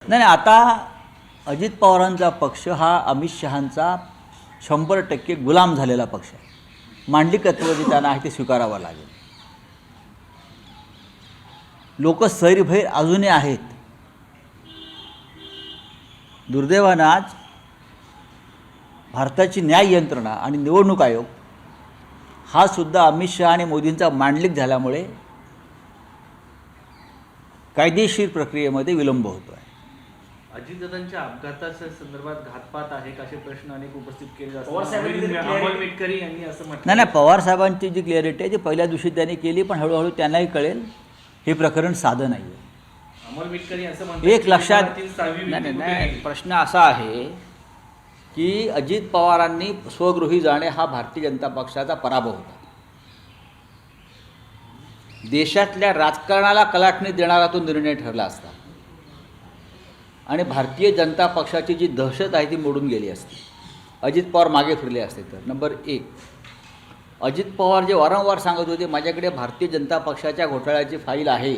नाही, आता अजित पवारांचा पक्ष हा अमित शहांचा 100% गुलाम झालेला पक्ष आहे. मांडलिकत्व जे त्यांना आहे ते स्वीकारावं लागेल. लोक सैरभैर अजूनही आहेत. दुर्दैवानं आज भारताची न्याय यंत्रणा आणि निवडणूक आयोग हा सुद्धा अमित शहा आणि मोदींचा मांडलिक झाल्यामुळे कायदेशीर प्रक्रियेमध्ये विलंब होतो आहे. अजितदादांच्या अपघाताच्या संदर्भात घातपात आहे का असे प्रश्न अनेक उपस्थित केले पवार साहेबांनी जातात. तरी अमोल मिटकरी यांनी असं म्हटलं. नाही, पवार साहेबांची जी क्लिअरिटी आहे ती पहिल्या दिवशी त्यांनी केली, पण हळूहळू त्यांनाही कळेल हे प्रकरण साधं नाही आहे. अमोल मिटकरी असं म्हणतात एक की लक्षात विमानातील 6वी नाही विमान नाही प्रश्न असा आहे की अजित पवारांनी स्वगृही जाणे हा भारतीय जनता पक्षाचा पराभव होता. देशातल्या राजकारणाला कलाटणी देणारा तो निर्णय ठरला असता आणि भारतीय जनता पक्षाची जी दहशत आहे ती मोडून गेली असती. अजित पवार मागे फिरले असते तर. नंबर 1, अजित पवार जे वारंवार सांगत होते माझ्याकडे भारतीय जनता पक्षाच्या घोटाळ्याची फाईल आहे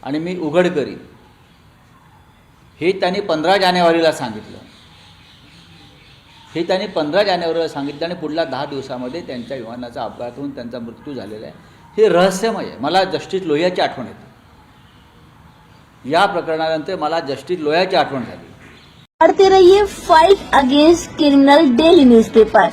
आणि मी उघड करीन, हे त्यांनी 15 जानेवारीला सांगितलं. हे त्यांनी 15 जानेवारीला सांगितलं आणि पुढल्या 10 दिवसामध्ये त्यांच्या विमानाचा अपघात होऊन त्यांचा मृत्यू झालेला आहे. हे रहस्यमय आहे. मला जस्टिस लोहियाची आठवण येते. या प्रकरणानंतर मला जस्टिस लोहियाची आठवण झाली. पढ़ते रहिए fight against criminal daily newspaper.